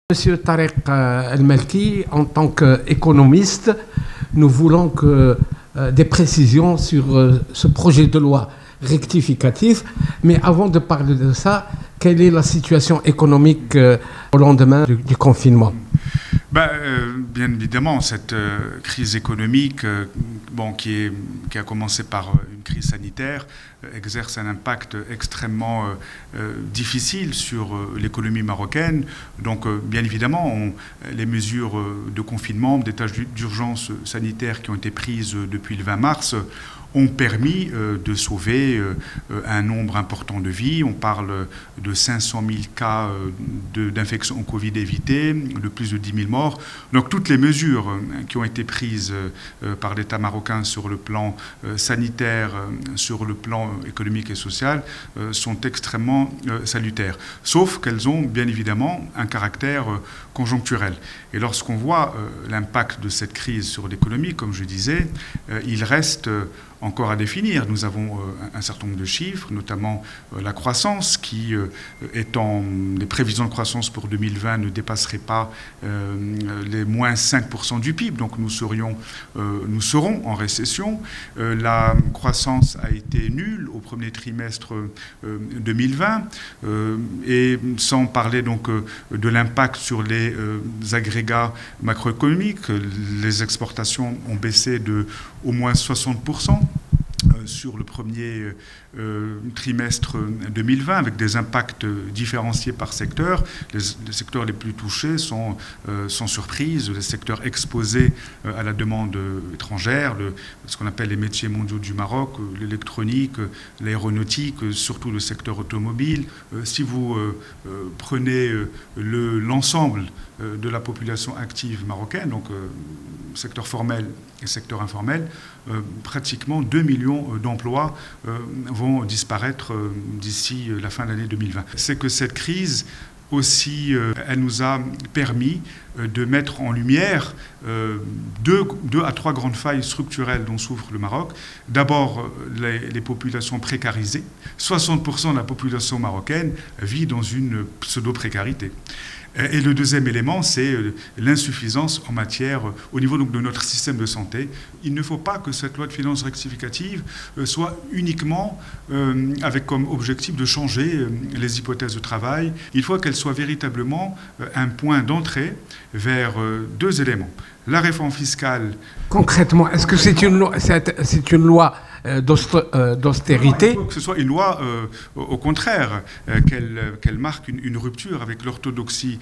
Monsieur Tarek El-Malki, en tant qu'économiste, nous voulons des précisions sur ce projet de loi rectificatif. Mais avant de parler de ça, quelle est la situation économique au lendemain du confinement? Bien évidemment, cette crise économique qui a commencé par une crise sanitaire exerce un impact extrêmement difficile sur l'économie marocaine. Donc, bien évidemment, les mesures de confinement, d'état d'urgence sanitaire qui ont été prises depuis le 20 mars ont permis de sauver un nombre important de vies. On parle de 500 000 cas d'infection au Covid évités, de plus de 10 000 morts. Donc toutes les mesures qui ont été prises par l'État marocain sur le plan sanitaire, sur le plan économique et social, sont extrêmement salutaires. Sauf qu'elles ont bien évidemment un caractère conjoncturel. Et lorsqu'on voit l'impact de cette crise sur l'économie, comme je disais, il reste encore à définir. Nous avons un certain nombre de chiffres, notamment la croissance qui, étant les prévisions de croissance pour 2020 ne dépasseraient pas les moins 5% du PIB, donc nous serons en récession. La croissance a été nulle au premier trimestre 2020 et sans parler donc de l'impact sur les agrégats macroéconomiques, les exportations ont baissé de au moins 60% sur le premier trimestre 2020, avec des impacts différenciés par secteur. Les secteurs les plus touchés sont, sans surprise, les secteurs exposés à la demande étrangère, ce qu'on appelle les métiers mondiaux du Maroc, l'électronique, l'aéronautique, surtout le secteur automobile. Si vous prenez l'ensemble de la population active marocaine, donc secteur formel et secteur informel, pratiquement 2 millions d'emplois vont disparaître d'ici la fin de l'année 2020. C'est que cette crise aussi, elle nous a permis de mettre en lumière deux à trois grandes failles structurelles dont souffre le Maroc. D'abord, les populations précarisées. 60% de la population marocaine vit dans une pseudo-précarité. Et le deuxième élément, c'est l'insuffisance en matière, au niveau donc de notre système de santé. Il ne faut pas que cette loi de finances rectificative soit uniquement avec comme objectif de changer les hypothèses de travail. Il faut qu'elle soit véritablement un point d'entrée vers deux éléments. La réforme fiscale. Concrètement, est-ce que c'est une loi d'austérité? Il faut que ce soit une loi, au contraire, qu'elle marque une rupture avec l'orthodoxie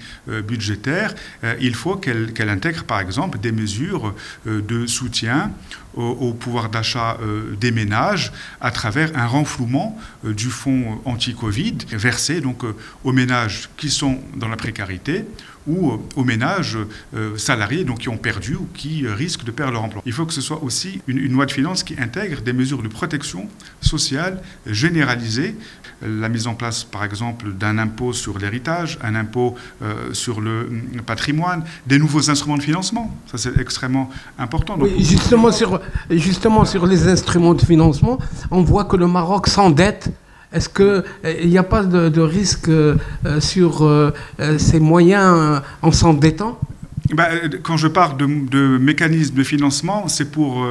budgétaire. Il faut qu'elle intègre, par exemple, des mesures de soutien au pouvoir d'achat des ménages à travers un renflouement du fonds anti-Covid versé donc aux ménages qui sont dans la précarité ou aux ménages salariés donc qui ont perdu ou qui risquent de perdre leur emploi. Il faut que ce soit aussi une loi de finances qui intègre des mesures de protection sociale généralisée, la mise en place par exemple d'un impôt sur l'héritage, un impôt sur le patrimoine, des nouveaux instruments de financement. Ça c'est extrêmement important. Donc, oui, justement sur les instruments de financement, on voit que le Maroc s'endette. Est-ce qu'il n'y a pas de risque sur ces moyens en s'endettant? Quand je parle de mécanismes de financement, c'est pour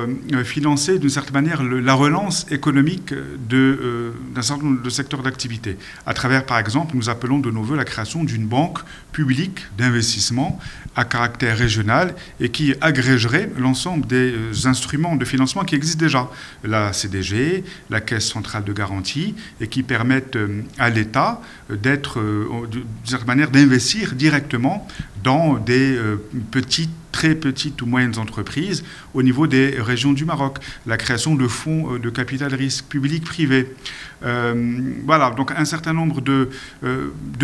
financer d'une certaine manière la relance économique d'un certain nombre de secteurs d'activité. À travers, par exemple, nous appelons de nos voeux la création d'une banque publique d'investissement à caractère régional et qui agrégerait l'ensemble des instruments de financement qui existent déjà. La CDG, la Caisse centrale de garantie, et qui permettent à l'État d'être, d'une certaine manière, d'investir directement dans des très petites ou moyennes entreprises au niveau des régions du Maroc. La création de fonds de capital risque public-privé. Voilà, donc un certain nombre de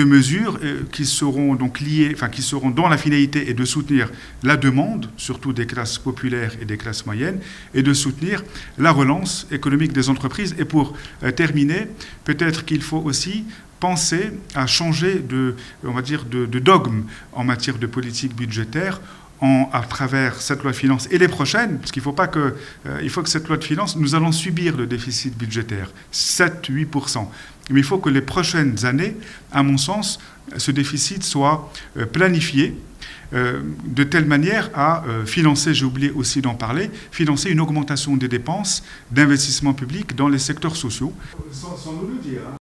mesures qui seront donc liées, qui seront dans la finalité et de soutenir la demande, surtout des classes populaires et des classes moyennes, et de soutenir la relance économique des entreprises. Et pour terminer, peut-être qu'il faut aussi penser à changer de dogme en matière de politique budgétaire à travers cette loi de finances et les prochaines, parce qu'il faut que cette loi de finances, nous allons subir le déficit budgétaire, 7-8%. Mais il faut que les prochaines années, à mon sens, ce déficit soit planifié de telle manière à financer, j'ai oublié aussi d'en parler, financer une augmentation des dépenses d'investissement public dans les secteurs sociaux. Sans nous le dire. Hein.